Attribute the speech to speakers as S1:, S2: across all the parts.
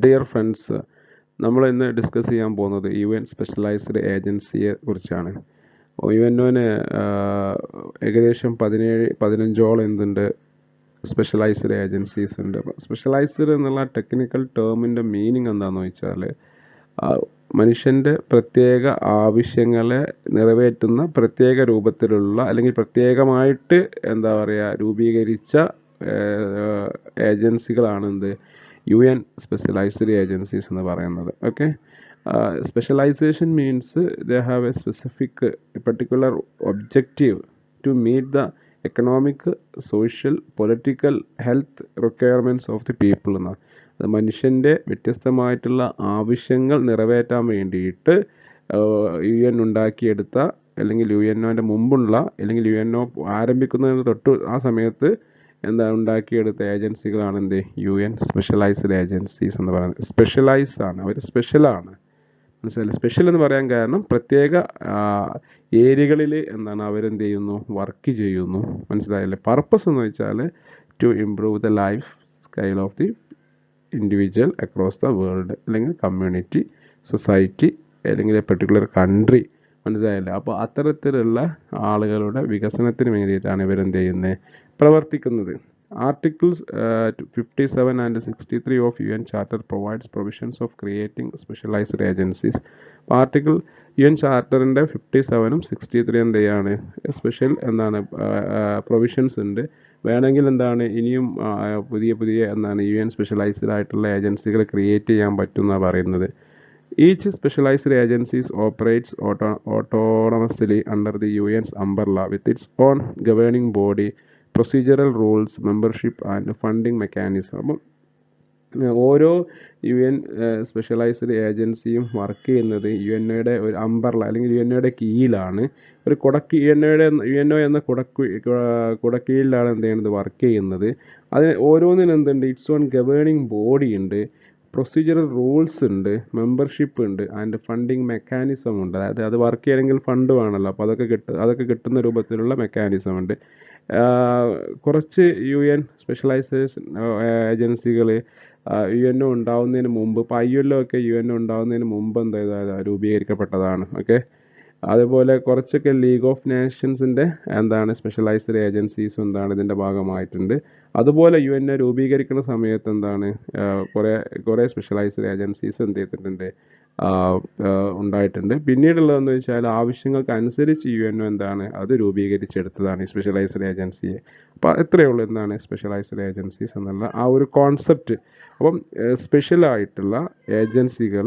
S1: Dear friends, നമ്മൾ ഇന്ന് discuss ചെയ്യാൻ പോകുന്നത് UN സ്പെഷ്യലൈസ്ഡ് ഏജൻസിയെ കുറിച്ചാണ്. UNOന് ഏകദേശം 15ഓളം എന്തുണ്ട്, സ്പെഷ്യലൈസ്ഡ് ഏജൻസീസ് ഉണ്ട്. സ്പെഷ്യലൈസ്ഡ് എന്നുള്ള ടെക്നിക്കൽ ടേമിൻ്റെ മീനിങ് എന്താണെന്ന് വെച്ചാൽ മനുഷ്യൻ്റെ പ്രത്യേക ആവശ്യങ്ങളെ നിറവേറ്റുന്ന പ്രത്യേക രൂപത്തിലുള്ള അല്ലെങ്കിൽ പ്രത്യേകമായിട്ട് രൂപീകരിച്ച ഏജൻസികളാണ് എന്ത് UN സ്പെഷ്യലൈസ്ഡ് ഏജൻസീസ് എന്ന് പറയുന്നത്. Okay, specialization means they have a specific particular objective to meet the economic, social, political, health requirements of the people എന്നാണ്. അത് മനുഷ്യൻ്റെ വ്യത്യസ്തമായിട്ടുള്ള ആവശ്യങ്ങൾ നിറവേറ്റാൻ വേണ്ടിയിട്ട് UN ഉണ്ടാക്കിയെടുത്ത അല്ലെങ്കിൽ UNOൻ്റെ മുമ്പുള്ള അല്ലെങ്കിൽ UNO ആരംഭിക്കുന്നതിന് തൊട്ട് ആ സമയത്ത് ഉണ്ടാക്കിയെടുത്ത ഏജൻസികളാണ് എന്ത് UN സ്പെഷ്യലൈസ്ഡ് ഏജൻസീസ് എന്ന് പറയുന്നത്. സ്പെഷ്യലൈസ് ആണ്, അവർ സ്പെഷ്യലാണ്, മനസ്സിലായില്ലേ? സ്പെഷ്യൽ എന്ന് പറയാൻ കാരണം പ്രത്യേക ഏരിയകളിൽ അവരെന്ത് ചെയ്യുന്നു, വർക്ക് ചെയ്യുന്നു, മനസ്സിലായില്ലേ? പർപ്പസ് എന്ന് വെച്ചാൽ to improve the life scale of the individual across the world, അല്ലെങ്കിൽ കമ്മ്യൂണിറ്റി, സൊസൈറ്റി, അല്ലെങ്കിൽ എ പെർട്ടിക്കുലർ കൺട്രി, മനസ്സിലായില്ലേ? അപ്പോൾ അത്തരത്തിലുള്ള ആളുകളുടെ വികസനത്തിന് വേണ്ടിയിട്ടാണ് ഇവരെന്ത് ചെയ്യുന്നത്, പ്രവർത്തിക്കുന്നത്. Articles 57 and 63 of UN Charter provides provisions of creating specialized agencies. Article UN ചാർട്ടറിൻ്റെ 57ഉം 63 എന്താണ് സ്പെഷ്യൽ പ്രൊവിഷൻസ് ഉണ്ട്. വേണമെങ്കിൽ ഇനിയും പുതിയ UN സ്പെഷ്യലൈസ്ഡ് ആയിട്ടുള്ള ഏജൻസികൾ ക്രിയേറ്റ് ചെയ്യാൻ പറ്റുമെന്നാണ് പറയുന്നത്. Each specialized agencies operates autonomously under the UN's umbrella with its own governing body, procedural rules, membership and funding mechanism. അപ്പം ഓരോ UN സ്പെഷ്യലൈസ്ഡ് ഏജൻസിയും വർക്ക് ചെയ്യുന്നത് UNOയുടെ ഒരു അംബർല അല്ലെങ്കിൽ UNOയുടെ കീഴിലാണ്. ഒരു UNO എന്ന കുടക്കീഴിലാണ് എന്ത് ചെയ്യുന്നത്, വർക്ക് ചെയ്യുന്നത്. അതിന് ഓരോന്നിനും എന്തുണ്ട്, ഇറ്റ്സ് ഓൺ ഗവേണിംഗ് ബോഡി ഉണ്ട്, പ്രൊസീജിയറൽ റൂൾസ് ഉണ്ട്, മെമ്പർഷിപ്പ് ഉണ്ട്, ആൻഡ് ഫണ്ടിങ് മെക്കാനിസം ഉണ്ട്. അതായത് അത് വർക്ക് ചെയ്യണമെങ്കിൽ ഫണ്ട് വേണമല്ലോ, അപ്പോൾ അതൊക്കെ കിട്ടുന്ന രൂപത്തിലുള്ള മെക്കാനിസം ഉണ്ട്. കുറച്ച് UN സ്പെഷ്യലൈസേഷൻ ഏജൻസികൾ UNO ഉണ്ടാവുന്നതിന് മുമ്പ്, ഇപ്പോൾ ILO ഒക്കെ UNO ഉണ്ടാവുന്നതിന് മുമ്പ് രൂപീകരിക്കപ്പെട്ടതാണ്. ഓക്കെ, അതുപോലെ കുറച്ചൊക്കെ ലീഗ് ഓഫ് നേഷൻസിൻ്റെ സ്പെഷ്യലൈസ്ഡ് ഏജൻസീസ് ഇതിൻ്റെ ഭാഗമായിട്ടുണ്ട്. അതുപോലെ UNO രൂപീകരിക്കുന്ന സമയത്ത് കുറേ സ്പെഷ്യലൈസ്ഡ് ഏജൻസീസ് എന്ത് ചെയ്തിട്ടുണ്ട്, ഉണ്ടായിട്ടുണ്ട്. പിന്നീടുള്ളതെന്ന് വെച്ചാൽ ആവശ്യങ്ങൾക്ക് അനുസരിച്ച് UNO അത് രൂപീകരിച്ചെടുത്തതാണ് ഈ സ്പെഷ്യലൈസ്ഡ് ഏജൻസിയെ. അപ്പോൾ എത്രയേ ഉള്ളൂ സ്പെഷ്യലൈസ്ഡ് ഏജൻസീസ് എന്നുള്ള ആ ഒരു കോൺസെപ്റ്റ്. അപ്പം സ്പെഷ്യലായിട്ടുള്ള ഏജൻസികൾ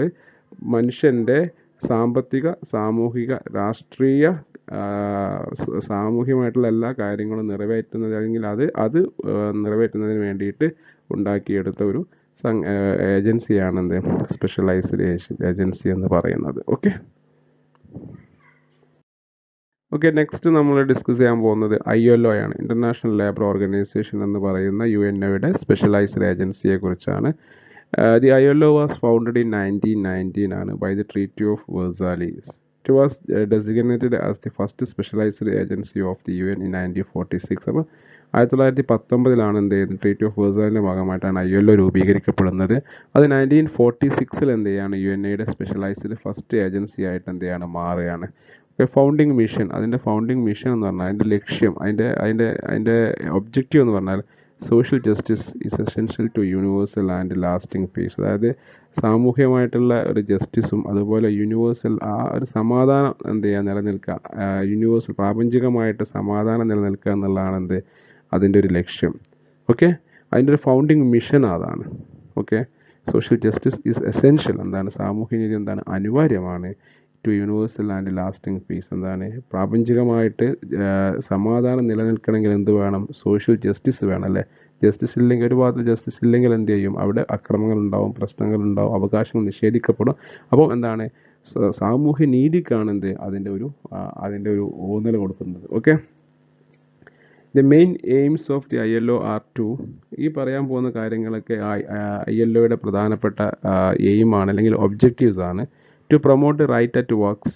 S1: മനുഷ്യൻ്റെ സാമ്പത്തിക, സാമൂഹിക, രാഷ്ട്രീയ, സാമൂഹികമായിട്ടുള്ള എല്ലാ കാര്യങ്ങളും നിറവേറ്റുന്നത് അല്ലെങ്കിൽ അത് നിറവേറ്റുന്നതിന് വേണ്ടിയിട്ട് ഉണ്ടാക്കിയെടുത്ത ഒരു ഏജൻസിയാണ് സ്പെഷ്യലൈസ്ഡ് ഏജൻസി എന്ന് പറയുന്നത്. ഓക്കെ, നെക്സ്റ്റ് നമ്മൾ ഡിസ്കസ് ചെയ്യാൻ പോകുന്നത് ILO ആണ്, ഇൻ്റർനാഷണൽ ലേബർ ഓർഗനൈസേഷൻ എന്ന് പറയുന്ന UNOയുടെ സ്പെഷ്യലൈസ്ഡ് ഏജൻസിയെ കുറിച്ചാണ്. The ILO was founded in 1919 ആണ് by the Treaty of Versailles. It was designated as the first specialized agency of the UN in 1946. അപ്പോൾ 1919 ട്രീറ്റി ഓഫ് വേഴ്സാലിൻ്റെ ഭാഗമായിട്ടാണ് ILO രൂപീകരിക്കപ്പെടുന്നത്. അത് 1946 UNOയുടെ സ്പെഷ്യലൈസ്ഡ് ഫസ്റ്റ് ഏജൻസി ആയിട്ട് മാറുകയാണ്. ഫൗണ്ടിങ് മിഷൻ, അതിൻ്റെ founding mission എന്ന് പറഞ്ഞാൽ അതിൻ്റെ ലക്ഷ്യം, അതിൻ്റെ ഒബ്ജക്റ്റീവ് എന്ന് പറഞ്ഞാൽ social justice is essential to universal and lasting peace. അതായത് സാമൂഹികമായിട്ടുള്ള ഒരു ജസ്റ്റിസും അതുപോലെ യൂണിവേഴ്സൽ ആ ഒരു സമാധാനം നിലനിൽക്കുക, യൂണിവേഴ്സൽ പ്രാപഞ്ചികമായിട്ട് സമാധാനം നിലനിൽക്കുക എന്നുള്ളതാണ് അതിൻ്റെ ഒരു ലക്ഷ്യം. ഓക്കെ, അതിൻ്റെ ഒരു ഫൗണ്ടിങ് മിഷൻ അതാണ്. Okay, social justice is essential, സാമൂഹ്യ നീതി അനിവാര്യമാണ്, to universal and lasting peace, പ്രാപഞ്ചികമായിട്ട് സമാധാനം നിലനിൽക്കണമെങ്കിൽ എന്ത് വേണം, സോഷ്യൽ ജസ്റ്റിസ് വേണം അല്ലേ. ജസ്റ്റിസ് ഇല്ലെങ്കിൽ, ഒരു ഭാഗത്ത് ജസ്റ്റിസ് ഇല്ലെങ്കിൽ എന്ത് ചെയ്യും, അവിടെ അക്രമങ്ങൾ ഉണ്ടാവും, പ്രശ്നങ്ങൾ ഉണ്ടാവും, അവകാശങ്ങൾ നിഷേധിക്കപ്പെടും. അപ്പം സാമൂഹ്യ നീതിക്കാണ് അതിൻ്റെ ഒരു ഊന്നൽ കൊടുക്കുന്നത്. Okay, the main aims of the ILO are to, ഈ പറയാൻ പോകുന്ന കാര്യങ്ങളൊക്കെ ILOയുടെ പ്രധാനപ്പെട്ട എയിമാണ് അല്ലെങ്കിൽ ഒബ്ജക്റ്റീവ്സ് ആണ്. To promote the right at works,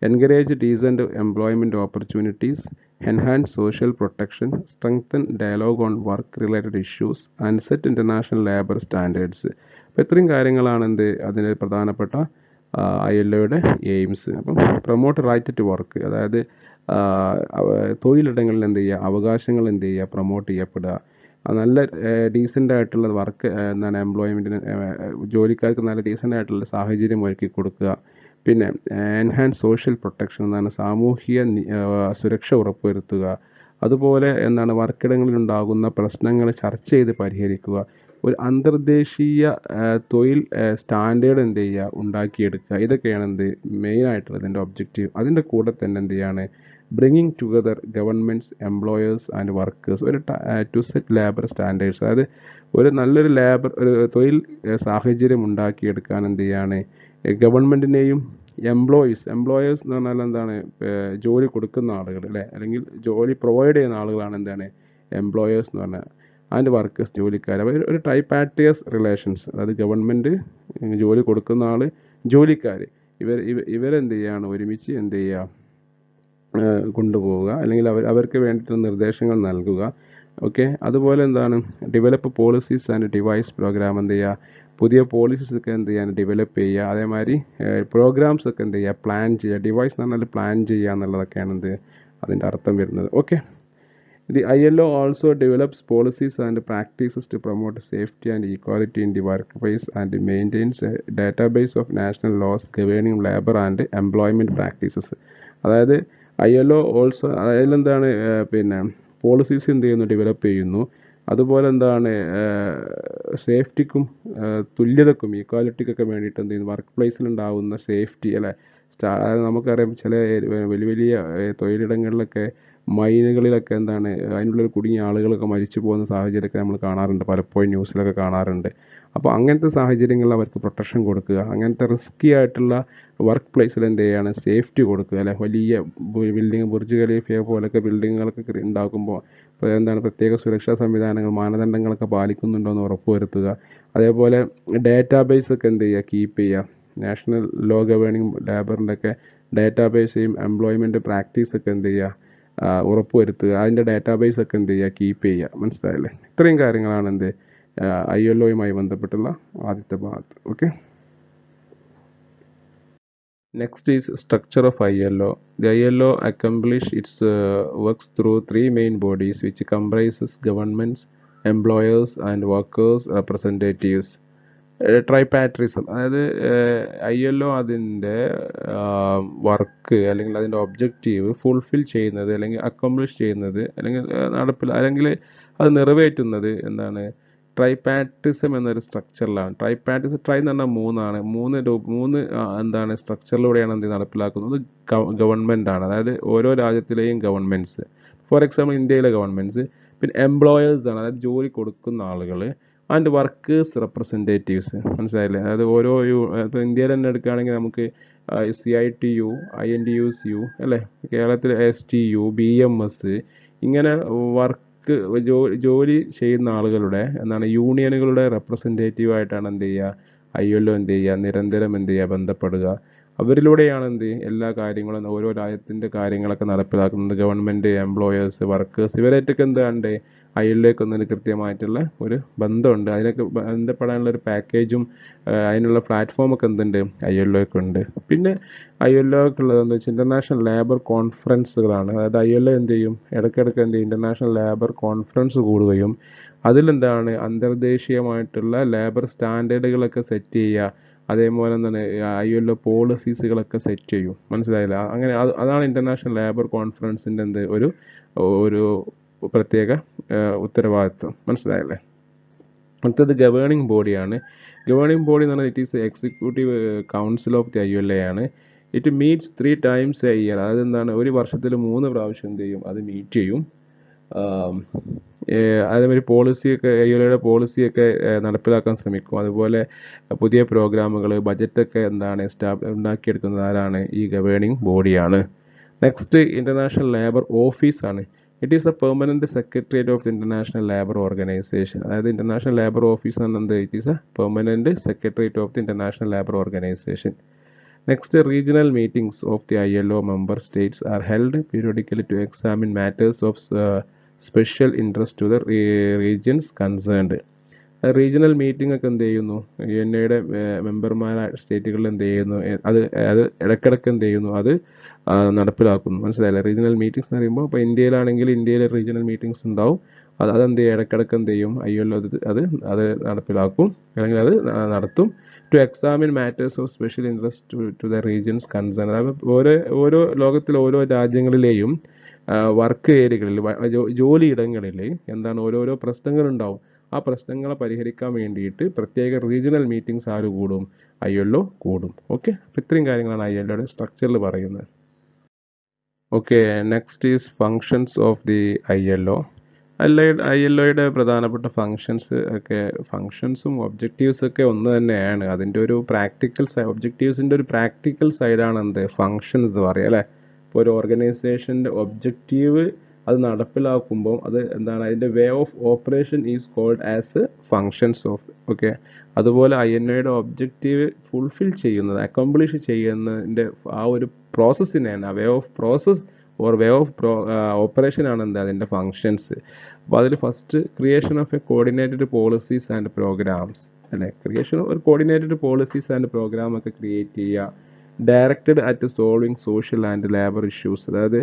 S1: encourage decent employment opportunities, enhance social protection, strengthen dialogue on work-related issues, and set international labor standards. അപ്പോൾ ഇത്രയും കാര്യങ്ങളാണ് അതിൻ്റെ പ്രധാനപ്പെട്ട ILOയുടെ എയിംസ്. അപ്പം പ്രൊമോട്ട് റൈറ്റ് ടു വർക്ക്, അതായത് തൊഴിലിടങ്ങളിൽ എന്ത് ചെയ്യുക, അവകാശങ്ങൾ എന്ത് ചെയ്യുക, പ്രൊമോട്ട് ചെയ്യപ്പെടുക. നല്ല ഡീസൻ്റ് ആയിട്ടുള്ള വർക്ക് എംപ്ലോയ്മെൻറ്റിന് ജോലിക്കാർക്ക് നല്ല ഡീസൻ്റ് ആയിട്ടുള്ള സാഹചര്യം ഒരുക്കി കൊടുക്കുക. പിന്നെ എൻഹാൻസ് സോഷ്യൽ പ്രൊട്ടക്ഷൻ സാമൂഹിക സുരക്ഷ ഉറപ്പുവരുത്തുക. അതുപോലെ വർക്കിടങ്ങളിൽ ഉണ്ടാകുന്ന പ്രശ്നങ്ങൾ ചർച്ച ചെയ്ത് പരിഹരിക്കുക. ഒരു അന്തർദേശീയ തൊഴിൽ സ്റ്റാൻഡേർഡ് എന്ത് ചെയ്യുക, ഉണ്ടാക്കിയെടുക്കുക. ഇതൊക്കെയാണ് മെയിനായിട്ടുള്ള ഇതിൻ്റെ ഒബ്ജക്റ്റീവ്. അതിൻ്റെ കൂടെ തന്നെ എന്ത് ചെയ്യാണ്, bringing together governments, employers and workers to set labour standards. അതായത് ഒരു നല്ലൊരു ഒരു തൊഴിൽ സാഹചര്യം ഉണ്ടാക്കിയെടുക്കാൻ എന്ത് ചെയ്യാണ്, ഗവൺമെൻറ്റിനെയും എംപ്ലോയേഴ്സ് എന്ന് പറഞ്ഞാൽ ജോലി കൊടുക്കുന്ന ആളുകൾ അല്ലേ, അല്ലെങ്കിൽ ജോലി പ്രൊവൈഡ് ചെയ്യുന്ന ആളുകളാണ് എംപ്ലോയേഴ്സ് എന്ന് പറഞ്ഞാൽ. ആൻഡ് വർക്കേഴ്സ്, ജോലിക്കാർ. അപ്പോൾ ഒരു ട്രൈപാർട്ടിയസ് റിലേഷൻസ്, അതായത് ഗവൺമെൻറ്, ജോലി കൊടുക്കുന്ന ആൾ, ജോലിക്കാർ, ഇവരെന്ത് ചെയ്യുകയാണ്, ഒരുമിച്ച് എന്ത് ചെയ്യുക, കൊണ്ടുപോവുക, അല്ലെങ്കിൽ അവർക്ക് വേണ്ടിയിട്ടുള്ള നിർദ്ദേശങ്ങൾ നൽകുക. ഓക്കെ. അതുപോലെ develop policies and devise programme എന്ത് ചെയ്യുക, പുതിയ പോളിസീസ് ഒക്കെ എന്ത് ചെയ്യാൻ ഡെവലപ്പ് ചെയ്യുക. അതേമാതിരി പ്രോഗ്രാംസ് ഒക്കെ എന്ത് ചെയ്യുക, പ്ലാൻ ചെയ്യുക. ഡിവൈസ് എന്ന് പറഞ്ഞാൽ പ്ലാൻ ചെയ്യുക എന്നുള്ളതൊക്കെയാണ് അതിൻ്റെ അർത്ഥം വരുന്നത്. Okay. The ILO also develops policies and practices to promote safety and equality in the workplace and maintains a database of national laws governing labor and employment practices. അതായത് ILO also അതിലെന്താണ് പിന്നെ policies എന്ത് ചെയ്യുന്നു, develop ചെയ്യുന്നു. അതുപോലെ സേഫ്റ്റിക്കും തുല്യതക്കും ഈക്വാലിറ്റിക്കൊക്കെ വേണ്ടിയിട്ട് എന്ത് ചെയ്യുന്നു, വർക്ക് പ്ലേസിലുണ്ടാവുന്ന സേഫ്റ്റി അല്ലെ. നമുക്കറിയാം ചില വലിയ വലിയ തൊഴിലിടങ്ങളിലൊക്കെ മൈനുകളിലൊക്കെ അതിനുള്ളിൽ കുടുങ്ങിയ ആളുകളൊക്കെ മരിച്ചു പോകുന്ന സാഹചര്യമൊക്കെ നമ്മൾ കാണാറുണ്ട്, പലപ്പോഴും ന്യൂസിലൊക്കെ കാണാറുണ്ട്. അപ്പോൾ അങ്ങനത്തെ സാഹചര്യങ്ങളിൽ അവർക്ക് പ്രൊട്ടക്ഷൻ കൊടുക്കുക, അങ്ങനത്തെ റിസ്കി ആയിട്ടുള്ള വർക്ക് പ്ലേസിൽ എന്ത് ചെയ്യുകയാണ്, സേഫ്റ്റി കൊടുക്കുക അല്ലെ. വലിയ ബിൽഡിംഗ്, ബുർജ് ഖലീഫയെ പോലൊക്കെ ബിൽഡിങ്ങുകളൊക്കെ ഉണ്ടാക്കുമ്പോൾ പ്രത്യേക സുരക്ഷാ സംവിധാനങ്ങൾ, മാനദണ്ഡങ്ങളൊക്കെ പാലിക്കുന്നുണ്ടോ എന്ന് ഉറപ്പുവരുത്തുക. അതേപോലെ ഡേറ്റാബേസ് ഒക്കെ എന്ത് ചെയ്യുക, കീപ്പ് ചെയ്യുക. നാഷണൽ ലോ ഗവേണിംഗ് ലേബറിൻ്റെ ഒക്കെ ഡേറ്റാബേസയും എംപ്ലോയ്മെൻറ്റ് പ്രാക്ടീസൊക്കെ എന്ത് ചെയ്യുക, ഉറപ്പുവരുത്തുക. അതിൻ്റെ ഡേറ്റാബേസ് ഒക്കെ എന്ത് ചെയ്യുക, കീപ്പ് ചെയ്യുക. മനസ്സിലായില്ലേ? ഇത്രയും കാര്യങ്ങളാണ് ILOയുമായി ബന്ധപ്പെട്ടുള്ള ആദ്യത്തെ ഭാഗത്ത്. Okay. Next is structure of ILO. The ILO accomplish its works through three main bodies which comprises governments, employers and workers representatives. ട്രൈപാട്രിസം, അതായത് ILO അതിൻ്റെ വർക്ക് അല്ലെങ്കിൽ അതിൻ്റെ ഒബ്ജക്റ്റീവ് ഫുൾഫിൽ ചെയ്യുന്നത്, അല്ലെങ്കിൽ അക്കംപ്ലിഷ് ചെയ്യുന്നത്, അല്ലെങ്കിൽ അല്ലെങ്കിൽ അത് നിറവേറ്റുന്നത് ട്രൈപാട്രിസം എന്നൊരു സ്ട്രക്ചറിലാണ്. ട്രൈ എന്ന് പറഞ്ഞാൽ മൂന്ന് സ്ട്രക്ചറിലൂടെയാണ് നടപ്പിലാക്കുന്നത്. ഗവൺമെൻറ് ആണ്, അതായത് ഓരോ രാജ്യത്തിലെയും ഗവൺമെൻറ്റ്സ്. ഫോർ എക്സാമ്പിൾ ഇന്ത്യയിലെ ഗവൺമെൻറ്റ്സ്. പിന്നെ എംപ്ലോയേഴ്സ് ആണ്, അതായത് ജോലി കൊടുക്കുന്ന ആളുകൾ. And workers representatives. മനസ്സിലായില്ലേ? അതായത് ഇപ്പോൾ ഇന്ത്യയിൽ തന്നെ എടുക്കുകയാണെങ്കിൽ നമുക്ക് CITU, INTUCU അല്ലേ, കേരളത്തിൽ STU, BMS, ഇങ്ങനെ ജോലി ചെയ്യുന്ന ആളുകളുടെ യൂണിയനുകളുടെ റെപ്രസെൻറ്റേറ്റീവ് ആയിട്ടാണ് ILO നിരന്തരം ബന്ധപ്പെടുക. അവരിലൂടെയാണ് എല്ലാ കാര്യങ്ങളും, ഓരോ രാജ്യത്തിൻ്റെ കാര്യങ്ങളൊക്കെ നടപ്പിലാക്കുന്നത്. ഗവൺമെൻറ്, എംപ്ലോയേഴ്സ്, വർക്കേഴ്സ്, ഇവരായിട്ടൊക്കെ ILOയ്ക്ക് കൃത്യമായിട്ടുള്ള ഒരു ബന്ധമുണ്ട്. അതിനൊക്കെ ബന്ധപ്പെടാനുള്ള ഒരു പാക്കേജും അതിനുള്ള പ്ലാറ്റ്ഫോമൊക്കെ ILOയ്ക്ക് ഉണ്ട്. പിന്നെ ILOയ്ക്കുള്ളത് ഇൻ്റർനാഷണൽ ലേബർ കോൺഫറൻസുകളാണ്. അതായത് ILO ഇടയ്ക്കിടയ്ക്ക് ഇൻ്റർനാഷണൽ ലേബർ കോൺഫറൻസ് കൂടുകയും അന്തർദേശീയമായിട്ടുള്ള ലേബർ സ്റ്റാൻഡേർഡുകളൊക്കെ സെറ്റ് ചെയ്യുക. അതേപോലെ ILO പോളിസീസുകളൊക്കെ സെറ്റ് ചെയ്യും. മനസ്സിലായില്ല? അങ്ങനെ അതാണ് ഇൻ്റർനാഷണൽ ലേബർ കോൺഫറൻസിൻ്റെ ഒരു പ്രത്യേക ഉത്തരവാദിത്വം. മനസ്സിലായല്ലേ? അടുത്തത് ഗവേണിംഗ് ബോഡിയാണ്. ഗവേണിംഗ് ബോഡി എന്ന് പറഞ്ഞാൽ it is executive council of the ILO ആണ്. It meats 3 times a year. അതെന്താണ്, ഒരു വർഷത്തിൽ 3 പ്രാവശ്യം അത് മീറ്റ് ചെയ്യും. അതേമാതിരി പോളിസിയൊക്കെ ILOയുടെ പോളിസിയൊക്കെ നടപ്പിലാക്കാൻ ശ്രമിക്കും. അതുപോലെ പുതിയ പ്രോഗ്രാമുകൾ, ബജറ്റൊക്കെ ഉണ്ടാക്കിയെടുക്കുന്നത് ആരാണ്? ഈ ഗവേണിംഗ് ബോഡിയാണ്. നെക്സ്റ്റ് ഇൻ്റർനാഷണൽ ലേബർ ഓഫീസാണ്. It is a permanent secretariat of the international labour organisation. അതായത് international labour office it is a permanent secretariat of the international labour organisation. Next, regional meetings of the ILO member states are held periodically to examine matters of special interest to the regions concerned. Regional meeting ഒക്കെ എന്ത് ചെയ്യുന്നു, UNA-യുടെ മെമ്പർമാരായ സ്റ്റേറ്റുകളിൽ എന്ത് ചെയ്യുന്നു, അത് അത് ഇടയ്ക്കിടയ്ക്ക് എന്ത് ചെയ്യുന്നു, അത് നടപ്പിലാക്കുന്നു. മനസ്സിലായില്ലേ? റീജിയണൽ മീറ്റിംഗ്സ് എന്ന് പറയുമ്പോൾ ഇപ്പോൾ ഇന്ത്യയിലാണെങ്കിൽ ഇന്ത്യയിലെ റീജിയണൽ മീറ്റിംഗ്സ് ഉണ്ടാവും. അതെന്ത് ചെയ്യും, ഇടയ്ക്കിടയ്ക്ക് എന്ത് ചെയ്യും, ILO അത് നടപ്പിലാക്കും, അല്ലെങ്കിൽ അത് നടത്തും. To examine matters of special interest to the regions concern. അതായത് ഓരോ ലോകത്തിലെ ഓരോ രാജ്യങ്ങളിലെയും വർക്ക് ഏരിയകളിൽ, ജോലിയിടങ്ങളിൽ എന്താണ് ഓരോരോ പ്രശ്നങ്ങളുണ്ടാവും. ആ പ്രശ്നങ്ങളെ പരിഹരിക്കാൻ വേണ്ടിയിട്ട് പ്രത്യേക റീജിയണൽ മീറ്റിംഗ്സ് ആര് കൂടും, ILO കൂടും. ഓക്കെ, അപ്പോൾ ഇത്രയും കാര്യങ്ങളാണ് ILOയുടെ സ്ട്രക്ചറിൽ പറയുന്നത്. Okay, next is functions of the ILO. ILOയുടെ പ്രധാനപ്പെട്ട ഫങ്ഷൻസ് ഒക്കെ, ഫങ്ഷൻസും ഒബ്ജക്റ്റീവ്സും ഒക്കെ ഒന്ന് തന്നെയാണ്. അതിൻ്റെ ഒരു പ്രാക്ടിക്കൽ ഒബ്ജക്റ്റീവ്സിൻ്റെ ഒരു പ്രാക്ടിക്കൽ സൈഡാണ് എന്ത്, ഫങ്ഷൻസ് എന്ന് പറയുക അല്ലേ. ഇപ്പോൾ ഒരു ഓർഗനൈസേഷൻ്റെ ഒബ്ജക്റ്റീവ് അത് നടപ്പിലാക്കുമ്പോൾ അത് എന്താണ്, അതിൻ്റെ way of operation is called as functions of. Okay, അതുപോലെ ILOയുടെ ഒബ്ജക്റ്റീവ് ഫുൾഫിൽ ചെയ്യുന്നത്, അക്കംപ്ലിഷ് ചെയ്യുന്നതിൻ്റെ ആ ഒരു പ്രോസസ്സിനെയാണ് way of process or way of operation ആണ് എന്താ അതിൻ്റെ ഫങ്ഷൻസ്. അപ്പോൾ അതിൽ first creation of a coordinated policies and programmes അല്ലേ. ക്രിയേഷൻ ഒരു കോർഡിനേറ്റഡ് പോളിസീസ് ആൻഡ് പ്രോഗ്രാം ഒക്കെ ക്രിയേറ്റ് ചെയ്യുക. Directed at solving social and labour issues, അതായത്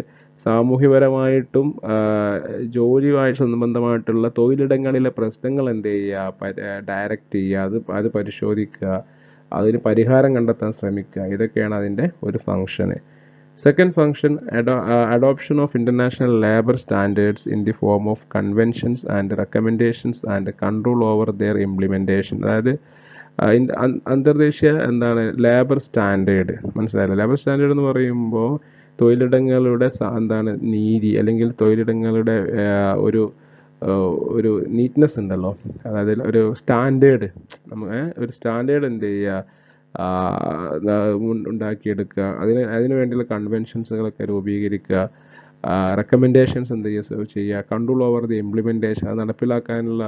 S1: സാമൂഹ്യപരമായിട്ടും ജോലിയുമായി സംബന്ധമായിട്ടുള്ള തൊഴിലിടങ്ങളിലെ പ്രശ്നങ്ങൾ എന്ത് ചെയ്യുക, ഡയറക്റ്റ് ചെയ്യുക, അത് പരിശോധിക്കുക, അതിന് പരിഹാരം കണ്ടെത്താൻ ശ്രമിക്കുക. ഇതൊക്കെയാണ് അതിൻ്റെ ഒരു function. Second function, adoption of international labour standards in the form of conventions and recommendations and control over their implementation. അതായത് അന്തർദേശീയ എന്താണ് ലേബർ സ്റ്റാൻഡേർഡ്, മനസ്സിലായില്ല? ലേബർ സ്റ്റാൻഡേർഡ് എന്ന് പറയുമ്പോൾ തൊഴിലിടങ്ങളുടെ എന്താണ് നീതി, അല്ലെങ്കിൽ തൊഴിലിടങ്ങളുടെ ഒരു നീറ്റ്നെസ് ഉണ്ടല്ലോ, അതായത് ഒരു സ്റ്റാൻഡേർഡ്, ഒരു സ്റ്റാൻഡേർഡ് എന്ത് ചെയ്യുക, ഉണ്ടാക്കിയെടുക്കുക. അതിന് വേണ്ടിയുള്ള കൺവെൻഷൻസുകളൊക്കെ രൂപീകരിക്കുക. റെക്കമെൻഡേഷൻസ് എന്ത് ചെയ്യുക, കൺട്രോൾ ഓവർ ദി ഇംപ്ലിമെൻറ്റേഷൻ, അത് നടപ്പിലാക്കാനുള്ള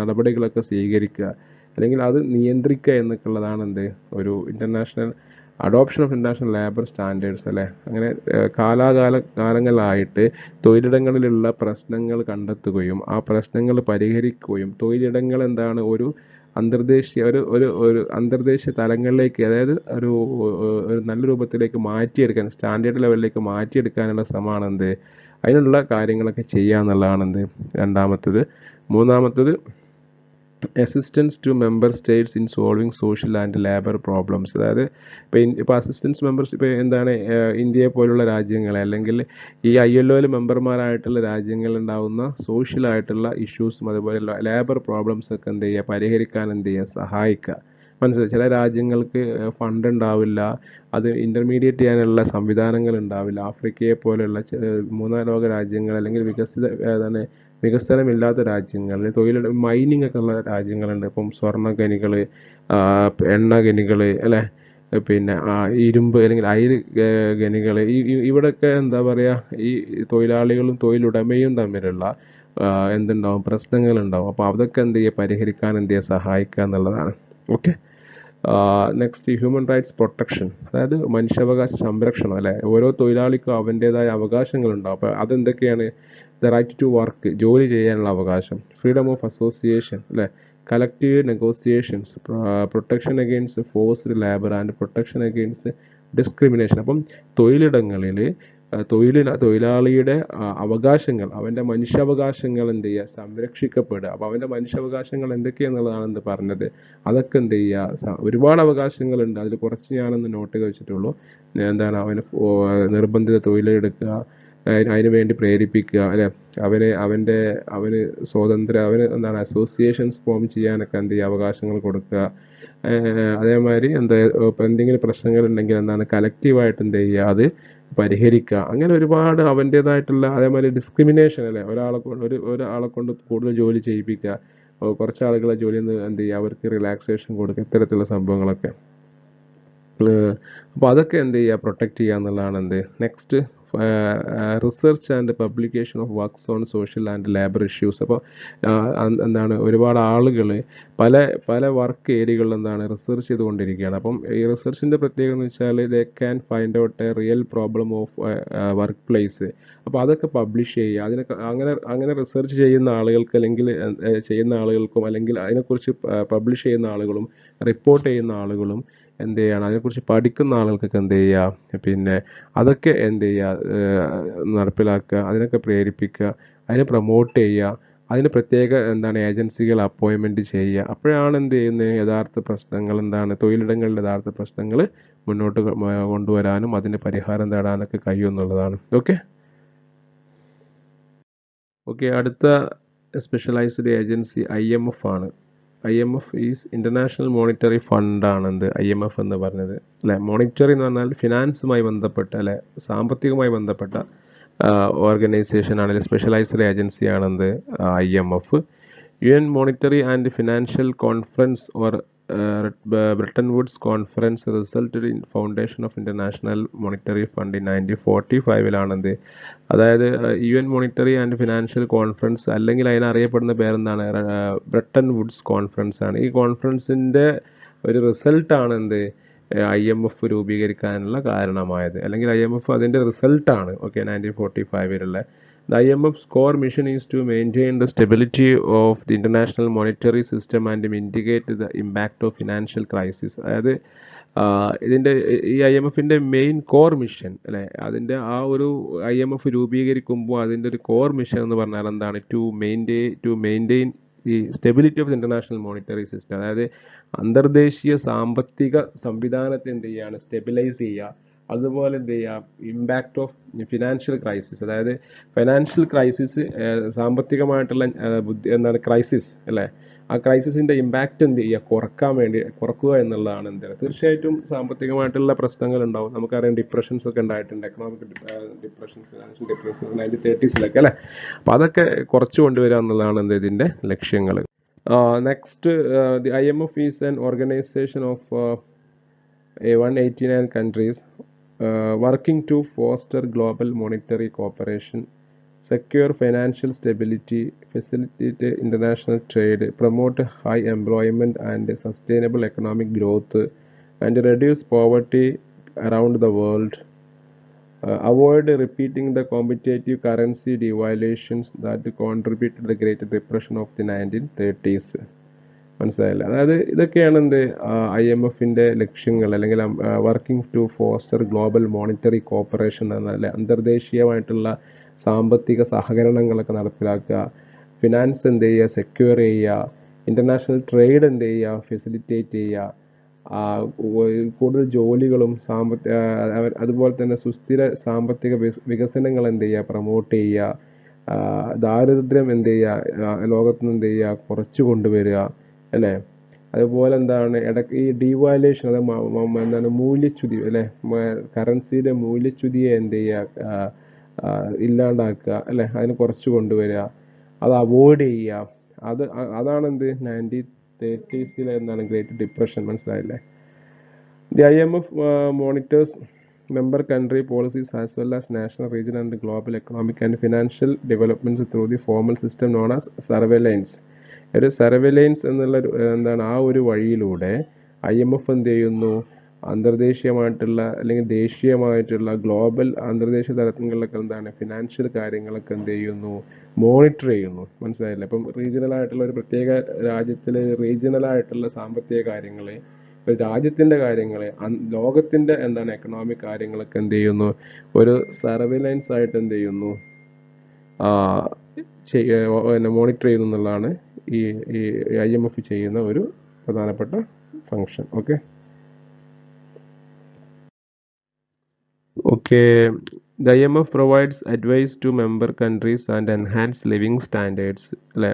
S1: നടപടികളൊക്കെ സ്വീകരിക്കുക, അല്ലെങ്കിൽ അത് നിയന്ത്രിക്കുക എന്നൊക്കെയുള്ളതാണ് എന്ത് ഒരു international adoption of international labour standards അല്ലേ. അങ്ങനെ കാലങ്ങളായിട്ട് തൊഴിലിടങ്ങളിലുള്ള പ്രശ്നങ്ങൾ കണ്ടെത്തുകയും ആ പ്രശ്നങ്ങൾ പരിഹരിക്കുകയും തൊഴിലിടങ്ങൾ എന്താണ് ഒരു അന്തർദേശീയ ഒരു അന്തർദേശീയ തലങ്ങളിലേക്ക്, അതായത് ഒരു നല്ല രൂപത്തിലേക്ക് മാറ്റിയെടുക്കാൻ, സ്റ്റാൻഡേർഡ് ലെവലിലേക്ക് മാറ്റിയെടുക്കാനുള്ള ശ്രമമാണ് എന്ത്, അതിനുള്ള കാര്യങ്ങളൊക്കെ ചെയ്യുക എന്നുള്ളതാണ് എന്ത് രണ്ടാമത്തത്. മൂന്നാമത്തത്, assistance to member states in solving social and labour problems. അതായത് ഇപ്പോൾ അസിസ്റ്റൻസ് മെമ്പേഴ്സ്, ഇപ്പോൾ എന്താണ് ഇന്ത്യയെ പോലുള്ള രാജ്യങ്ങളെ, അല്ലെങ്കിൽ ഈ ILOയിൽ മെമ്പർമാരായിട്ടുള്ള രാജ്യങ്ങളുണ്ടാകുന്ന സോഷ്യലായിട്ടുള്ള ഇഷ്യൂസും അതുപോലെ ലേബർ പ്രോബ്ലംസ് ഒക്കെ എന്ത് ചെയ്യുക, പരിഹരിക്കാൻ എന്ത് ചെയ്യുക, സഹായിക്കുക. മനസ്സിലായി? ചില രാജ്യങ്ങൾക്ക് ഫണ്ട് ഉണ്ടാവില്ല, അത് ഇൻ്റർമീഡിയേറ്റ് ചെയ്യാനുള്ള സംവിധാനങ്ങൾ ഉണ്ടാവില്ല. ആഫ്രിക്കയെ പോലെയുള്ള മൂന്നാം ലോക രാജ്യങ്ങൾ, അല്ലെങ്കിൽ വികസനമില്ലാത്ത രാജ്യങ്ങളിൽ മൈനിങ് ഒക്കെ ഉള്ള രാജ്യങ്ങളുണ്ട്. ഇപ്പം സ്വർണ്ണ ഖനികൾ, എണ്ണ ഖനികൾ അല്ലേ, പിന്നെ ഇരുമ്പ് അല്ലെങ്കിൽ അയിര് ഖനികൾ, ഇവിടെയൊക്കെ എന്താ പറയുക, ഈ തൊഴിലാളികളും തൊഴിലുടമയും തമ്മിലുള്ള എന്തുണ്ടാവും, പ്രശ്നങ്ങളുണ്ടാവും. അപ്പോൾ അതൊക്കെ എന്ത് ചെയ്യുക, പരിഹരിക്കാൻ എന്ത് ചെയ്യുക, സഹായിക്കുക എന്നുള്ളതാണ്. Okay, next human rights protection, അതായത് മനുഷ്യാവകാശ സംരക്ഷണം അല്ലേ. ഓരോ തൊഴിലാളിക്കും അവൻ്റേതായ അവകാശങ്ങളുണ്ടാവും. അപ്പോൾ അതെന്തൊക്കെയാണ്? ദ റൈറ്റ് ടു വർക്ക്, ജോലി ചെയ്യാനുള്ള അവകാശം. ഫ്രീഡം ഓഫ് അസോസിയേഷൻ അല്ലേ, collective negotiations, protection against forced labour and protection against discrimination. അപ്പം തൊഴിലിടങ്ങളിൽ തൊഴിലാളിയുടെ അവകാശങ്ങൾ, അവൻ്റെ മനുഷ്യാവകാശങ്ങൾ എന്ത് ചെയ്യുക, സംരക്ഷിക്കപ്പെടുക. അപ്പോൾ അവൻ്റെ മനുഷ്യാവകാശങ്ങൾ എന്തൊക്കെയാണെന്നുള്ളതാണ് എന്ത് പറഞ്ഞത്. അതൊക്കെ എന്ത് ചെയ്യുക, ഒരുപാട് അവകാശങ്ങളുണ്ട്, അതിൽ കുറച്ച് ഞാനൊന്ന് നോട്ട് ചെയ്ത് വെച്ചിട്ടുള്ളൂ. എന്താണ്, അവന് നിർബന്ധിത തൊഴിലെടുക്കുക, അതിനു വേണ്ടി പ്രേരിപ്പിക്കുക അല്ലേ, അവന് സ്വാതന്ത്ര്യം, എന്താണ് അസോസിയേഷൻസ് ഫോം ചെയ്യാനൊക്കെ എന്ത് ചെയ്യുക, അവകാശങ്ങൾ കൊടുക്കുക. അതേമാതിരി എന്തെങ്കിലും പ്രശ്നങ്ങളുണ്ടെങ്കിൽ എന്താണ് കളക്റ്റീവായിട്ട് എന്ത് ചെയ്യുക, അത് പരിഹരിക്കുക. അങ്ങനെ ഒരുപാട് അവൻ്റേതായിട്ടുള്ള, അതേമാതിരി ഡിസ്ക്രിമിനേഷൻ അല്ലേ, ഒരാളെ കൊണ്ട് കൂടുതൽ ജോലി ചെയ്യിപ്പിക്കുക, കുറച്ച് ആളുകളെ ജോലിയിൽ നിന്ന് എന്ത് ചെയ്യുക, അവർക്ക് റിലാക്സേഷൻ കൊടുക്കുക, ഇത്തരത്തിലുള്ള സംഭവങ്ങളൊക്കെ. അപ്പോൾ അതൊക്കെ എന്ത് ചെയ്യുക, പ്രൊട്ടക്റ്റ് ചെയ്യുക എന്നുള്ളതാണ് എന്ത്. Next research and publication of works on social and labour issues. അപ്പോൾ എന്താണ് ഒരുപാട് ആളുകൾ പല പല വർക്ക് ഏരിയകളിൽ എന്താണ് റിസർച്ച് ചെയ്തുകൊണ്ടിരിക്കുകയാണ്. അപ്പം ഈ റിസർച്ചിൻ്റെ പ്രത്യേകത എന്ന് വെച്ചാൽ they can find out A real problem of work place. അപ്പോൾ അതൊക്കെ പബ്ലിഷ് ചെയ്യുക. അതിനൊക്കെ അങ്ങനെ റിസർച്ച് ചെയ്യുന്ന ആളുകൾക്ക് അല്ലെങ്കിൽ ചെയ്യുന്ന ആളുകൾക്കും അല്ലെങ്കിൽ അതിനെക്കുറിച്ച് പബ്ലിഷ് ചെയ്യുന്ന ആളുകളും റിപ്പോർട്ട് ചെയ്യുന്ന ആളുകളും എന്ത് ചെയ്യണം, അതിനെക്കുറിച്ച് പഠിക്കുന്ന ആളുകൾക്കൊക്കെ എന്ത് ചെയ്യുക, പിന്നെ അതൊക്കെ എന്ത് ചെയ്യുക, നടപ്പിലാക്കുക, അതിനൊക്കെ പ്രേരിപ്പിക്കുക, അതിനെ പ്രൊമോട്ട് ചെയ്യുക, അതിന് പ്രത്യേക എന്താണ് ഏജൻസികൾ അപ്പോയിൻമെൻറ്റ് ചെയ്യുക. അപ്പോഴാണ് എന്ത് ചെയ്യുന്നത്, യഥാർത്ഥ പ്രശ്നങ്ങൾ എന്താണ് തൊഴിലിടങ്ങളിലെ യഥാർത്ഥ പ്രശ്നങ്ങൾ മുന്നോട്ട് കൊണ്ടുവരാനും അതിന് പരിഹാരം തേടാനൊക്കെ കഴിയുമെന്നുള്ളതാണ്. ഓക്കെ, അടുത്ത സ്പെഷ്യലൈസ്ഡ് ഏജൻസി IMF ആണ്. IMF ഈസ് ഇൻ്റർനാഷണൽ മോണിറ്ററി ഫണ്ടാണ് IMF എന്ന് പറഞ്ഞത് അല്ലേ. മോണിറ്ററി എന്ന് പറഞ്ഞാൽ ഫിനാൻസുമായി ബന്ധപ്പെട്ട അല്ലെ സാമ്പത്തികമായി ബന്ധപ്പെട്ട ഓർഗനൈസേഷൻ ആണ്, സ്പെഷ്യലൈസ്ഡ് ഏജൻസി ആണെന്ത് IMF. UN monetary and financial conference or Bretton Woods conference resulted in foundation of international monetary fund 1945 അതായത് UN monetary and financial conference അല്ലെങ്കിൽ അതിനറിയപ്പെടുന്ന പേരെന്താണ്, ബ്രിട്ടൻ വുഡ്സ് കോൺഫറൻസ് ആണ്. ഈ കോൺഫറൻസിൻ്റെ ഒരു റിസൾട്ടാണ് IMF രൂപീകരിക്കാനുള്ള കാരണമായത്, അല്ലെങ്കിൽ IMF അതിൻ്റെ റിസൾട്ടാണ് 1945 The IMF's core mission is to maintain the stability of the international monetary system and mitigate the impact of financial crisis. അതായത് ഇതിൻ്റെ ഈ IMFൻ്റെ മെയിൻ കോർ മിഷൻ അല്ലേ, അതിൻ്റെ ആ ഒരു IMF രൂപീകരിക്കുമ്പോൾ അതിൻ്റെ ഒരു കോർ മിഷൻ എന്ന് പറഞ്ഞാൽ എന്താണ്, ടു മെയിൻറ്റെയിൻ ഈ stability of international monetary system. അതായത് അന്തർദേശീയ സാമ്പത്തിക സംവിധാനത്തെ എന്ത് ചെയ്യുകയാണ്, സ്റ്റെബിലൈസ് ചെയ്യുക. അതുപോലെ എന്ത് ചെയ്യുക, ഇമ്പാക്റ്റ് ഓഫ് ഫിനാൻഷ്യൽ ക്രൈസിസ്, അതായത് ഫൈനാൻഷ്യൽ ക്രൈസിസ്, സാമ്പത്തികമായിട്ടുള്ള ക്രൈസിസ് അല്ലേ, ആ ക്രൈസിസിൻ്റെ ഇമ്പാക്റ്റ് എന്ത് ചെയ്യുക, കുറക്കുക എന്നുള്ളതാണ് തീർച്ചയായിട്ടും സാമ്പത്തികമായിട്ടുള്ള പ്രശ്നങ്ങൾ ഉണ്ടാവും. നമുക്കറിയാം ഡിപ്രഷൻസ് ഒക്കെ ഉണ്ടായിട്ടുണ്ട്, economic depressions, financial depressions 1930s അല്ലേ. അപ്പോൾ അതൊക്കെ കുറച്ച് കൊണ്ടുവരിക എന്നുള്ളതാണ് ഇതിൻ്റെ ലക്ഷ്യങ്ങൾ. Next, the IMF is an organisation of 189 countries working to foster global monetary cooperation, secure financial stability, facilitate international trade, promote high employment and sustainable economic growth, and reduce poverty around the world, avoid repeating the competitive currency devaluations that contributed to the Great Depression of the 1930s. മനസ്സിലായില്ല. അതായത് ഇതൊക്കെയാണ് IMFൻ്റെ ലക്ഷ്യങ്ങൾ, അല്ലെങ്കിൽ working to foster global monetary cooperation എന്നാൽ അന്തർദേശീയമായിട്ടുള്ള സാമ്പത്തിക സഹകരണങ്ങളൊക്കെ നടപ്പിലാക്കുക, ഫിനാൻസ് എന്ത് ചെയ്യുക, സെക്യൂർ ചെയ്യുക, ഇൻ്റർനാഷണൽ ട്രേഡ് എന്ത് ചെയ്യുക, ഫെസിലിറ്റേറ്റ് ചെയ്യുക, കൂടുതൽ ജോലികളും അതുപോലെ തന്നെ സുസ്ഥിര സാമ്പത്തിക വികസനങ്ങൾ എന്ത് ചെയ്യുക, പ്രൊമോട്ട് ചെയ്യുക, ദാരിദ്ര്യം എന്ത് ചെയ്യുക, ലോകത്തുനിന്ന് എന്ത് ചെയ്യുക, കുറച്ച് കൊണ്ടുവരിക അല്ലേ. അതുപോലെ ഇടയ്ക്ക് ഈ ഡീവാലുവേഷൻ, അത് മൂല്യച്യുതി അല്ലേ, കറൻസിയുടെ മൂല്യച്യുതിയെ എന്ത് ചെയ്യുക, ഇല്ലാണ്ടാക്കുക അല്ലേ, അതിന് കുറച്ച് കൊണ്ടുവരിക, അത് അവോയ്ഡ് ചെയ്യുക. അതാണ് 1930s ഗ്രേറ്റ് ഡിപ്രഷൻ. മനസ്സിലായില്ലേ. The IMF monitors member country policies as well as national, regional and global economic and financial developments through the formal system known as surveillance. ഒരു സർവൈലൻസ് എന്നുള്ള ആ ഒരു വഴിയിലൂടെ IMF എന്ത് ചെയ്യുന്നു, അന്തർദേശീയമായിട്ടുള്ള അല്ലെങ്കിൽ ദേശീയമായിട്ടുള്ള ഗ്ലോബൽ അന്തർദേശീയ തലങ്ങളിലൊക്കെ ഫിനാൻഷ്യൽ കാര്യങ്ങളൊക്കെ എന്ത് ചെയ്യുന്നു, മോണിറ്റർ ചെയ്യുന്നു. മനസ്സിലായില്ലേ. ഇപ്പം റീജിയണലായിട്ടുള്ള ഒരു പ്രത്യേക രാജ്യത്തിൽ റീജിയണലായിട്ടുള്ള സാമ്പത്തിക കാര്യങ്ങൾ, രാജ്യത്തിൻ്റെ കാര്യങ്ങൾ, ലോകത്തിൻ്റെ എക്കണോമിക് കാര്യങ്ങളൊക്കെ എന്ത് ചെയ്യുന്നു, ഒരു സർവൈലൻസ് ആയിട്ട് എന്ത് ചെയ്യുന്നു, മോണിറ്റർ ചെയ്യുന്നു എന്നുള്ളതാണ് ഈ IMF ചെയ്യുന്ന ഒരു പ്രധാനപ്പെട്ട function. Okay, The IMF provides advice to member countries and enhance living standards അല്ലേ.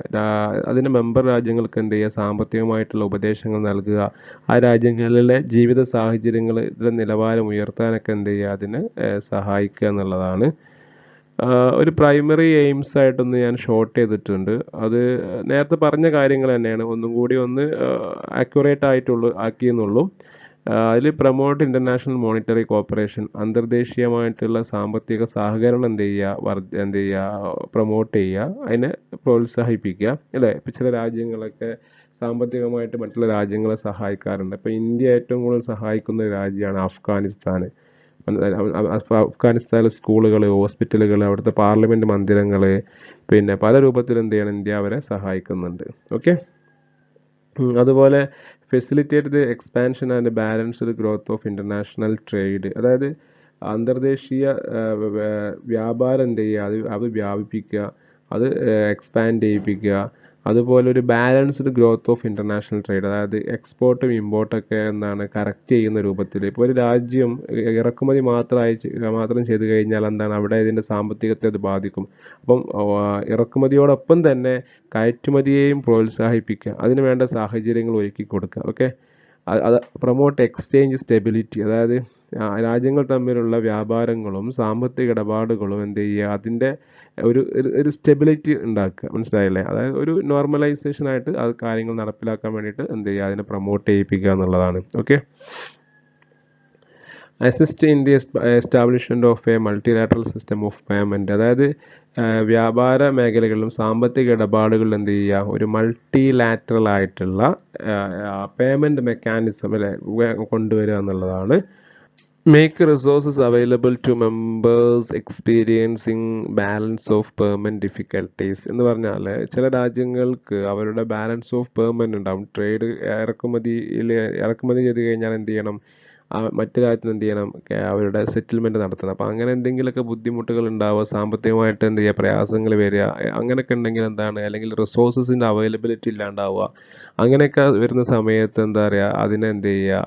S1: അതിന് മെമ്പർ രാജ്യങ്ങൾക്ക് എന്ത് ചെയ്യുക, സാമ്പത്തികമായിട്ടുള്ള ഉപദേശങ്ങൾ നൽകുക, ആ രാജ്യങ്ങളിലെ ജീവിത സാഹചര്യങ്ങളുടെ നിലവാരം ഉയർത്താനൊക്കെ എന്ത് ചെയ്യുക, അതിന് സഹായിക്കുക എന്നുള്ളതാണ്. ഒരു പ്രൈമറി എയിംസ് ആയിട്ടൊന്ന് ഞാൻ ഷോർട്ട് ചെയ്തിട്ടുണ്ട്. അത് നേരത്തെ പറഞ്ഞ കാര്യങ്ങൾ തന്നെയാണ്, ഒന്നും കൂടി ഒന്ന് ആക്യുറേറ്റ് ആക്കിയെന്നുള്ളൂ. അതിൽ പ്രൊമോട്ട് ഇൻ്റർനാഷണൽ മോണിറ്ററി കോപ്പറേഷൻ, അന്തർദേശീയമായിട്ടുള്ള സാമ്പത്തിക സഹകരണം എന്ത് ചെയ്യുക, പ്രൊമോട്ട് ചെയ്യുക, അതിനെ പ്രോത്സാഹിപ്പിക്കുക അല്ലേ. ഇപ്പം ചില രാജ്യങ്ങളൊക്കെ സാമ്പത്തികമായിട്ട് മറ്റുള്ള രാജ്യങ്ങളെ സഹായിക്കാറുണ്ട്. ഇപ്പോൾ ഇന്ത്യ ഏറ്റവും കൂടുതൽ സഹായിക്കുന്ന ഒരു രാജ്യമാണ് അഫ്ഗാനിസ്ഥാൻ. അഫ്ഗാനിസ്ഥാനിലെ സ്കൂളുകൾ, ഹോസ്പിറ്റലുകൾ, അവിടുത്തെ പാർലമെൻറ്റ് മന്ദിരങ്ങൾ, പിന്നെ പല രൂപത്തിൽ എന്ത് ചെയ്യണം, ഇന്ത്യ അവരെ സഹായിക്കുന്നുണ്ട്. ഓക്കെ. അതുപോലെ facilitate the expansion and balanced growth of international trade, അതായത് അന്തർദേശീയ വ്യാപാരം എന്ത് ചെയ്യുക, അത് വ്യാപിപ്പിക്കുക, അത് എക്സ്പാൻഡ് ചെയ്യിപ്പിക്കുക. അതുപോലെ ഒരു balanced growth of international trade, അതായത് എക്സ്പോർട്ടും ഇമ്പോർട്ടൊക്കെ എന്താണ് കറക്റ്റ് ചെയ്യുന്ന രൂപത്തിൽ. ഇപ്പോൾ ഒരു രാജ്യം ഇറക്കുമതി മാത്രം ചെയ്തു കഴിഞ്ഞാൽ എന്താണ് അവിടെ ഇതിൻ്റെ സാമ്പത്തികത്തെ അത് ബാധിക്കും. അപ്പം ഇറക്കുമതിയോടൊപ്പം തന്നെ കയറ്റുമതിയെയും പ്രോത്സാഹിപ്പിക്കുക, അതിന് വേണ്ട സാഹചര്യങ്ങൾ ഒരുക്കി കൊടുക്കുക. ഓക്കെ. അത് പ്രൊമോട്ട് എക്സ്ചേഞ്ച് സ്റ്റെബിലിറ്റി, അതായത് രാജ്യങ്ങൾ തമ്മിലുള്ള വ്യാപാരങ്ങളും സാമ്പത്തിക ഇടപാടുകളും എന്ത് ചെയ്യുക, അതിൻ്റെ ഒരു സ്റ്റെബിലിറ്റി ഉണ്ടാക്കുക. മനസ്സിലായില്ലേ? അതായത് ഒരു നോർമലൈസേഷൻ ആയിട്ട് അത് കാര്യങ്ങൾ നടപ്പിലാക്കാൻ വേണ്ടിയിട്ട് എന്ത് ചെയ്യുക, അതിനെ പ്രൊമോട്ട് ചെയ്യിപ്പിക്കുക എന്നുള്ളതാണ്. Okay. Assist in the establishment of A multilateral system of payment, അതായത് വ്യാപാര മേഖലകളിലും സാമ്പത്തിക ഇടപാടുകളിലും എന്ത് ചെയ്യുക, ഒരു മൾട്ടിലാറ്ററൽ ആയിട്ടുള്ള പേയ്മെൻറ്റ് മെക്കാനിസം അല്ലെ കൊണ്ടുവരിക എന്നുള്ളതാണ്. Make resources available to members experiencing balance of payment difficulties എന്ന് പറഞ്ഞാൽ ചില രാജ്യങ്ങൾക്ക് അവരുടെ ബാലൻസ് ഓഫ് പേയ്മെൻറ്റ് ഉണ്ടാവും. ട്രേഡ് ഇറക്കുമതി ചെയ്ത് കഴിഞ്ഞാൽ എന്ത് ചെയ്യണം, മറ്റു രാജ്യത്തിന് എന്ത് ചെയ്യണം, അവരുടെ സെറ്റിൽമെൻറ്റ് നടത്തണം. അപ്പോൾ അങ്ങനെ എന്തെങ്കിലുമൊക്കെ ബുദ്ധിമുട്ടുകൾ ഉണ്ടാവുക, സാമ്പത്തികമായിട്ട് എന്ത് ചെയ്യുക, പ്രയാസങ്ങൾ വരിക, അങ്ങനെയൊക്കെ ഉണ്ടെങ്കിൽ എന്താണ്, അല്ലെങ്കിൽ റിസോഴ്സസിൻ്റെ അവൈലബിലിറ്റി ഇല്ലാണ്ടാവുക, അങ്ങനെയൊക്കെ വരുന്ന സമയത്ത് എന്താ പറയുക, അതിനെ എന്ത് ചെയ്യുക,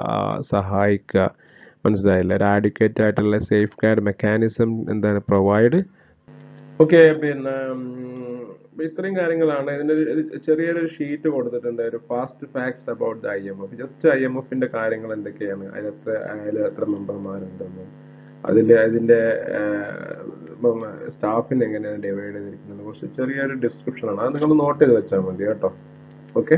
S1: സഹായിക്കുക. മനസ്സിലായില്ല? ഒരു ആഡിക്വേറ്റ് ആയിട്ടുള്ള സേഫ് ഗാർഡ് മെക്കാനിസം എന്താണ് പ്രൊവൈഡ്. ഓക്കെ. പിന്നെ ഇത്രയും കാര്യങ്ങളാണ്. ഇതിനൊരു ചെറിയൊരു ഷീറ്റ് കൊടുത്തിട്ടുണ്ട്, ഒരു fast facts about the IMF. Just IMFന്റെ കാര്യങ്ങൾ എന്തൊക്കെയാണ്, അതിൽ എത്ര മെമ്പർമാരുണ്ടെന്നും അതിൻ്റെ സ്റ്റാഫിന് എങ്ങനെയാണ് ഡിവൈഡ് ചെയ്തിരിക്കുന്നത്, കുറച്ച് ചെറിയൊരു ഡിസ്ക്രിപ്ഷനാണ്. അത് നിങ്ങൾ നോട്ട് ചെയ്ത് വെച്ചാൽ മതി കേട്ടോ. ഓക്കെ.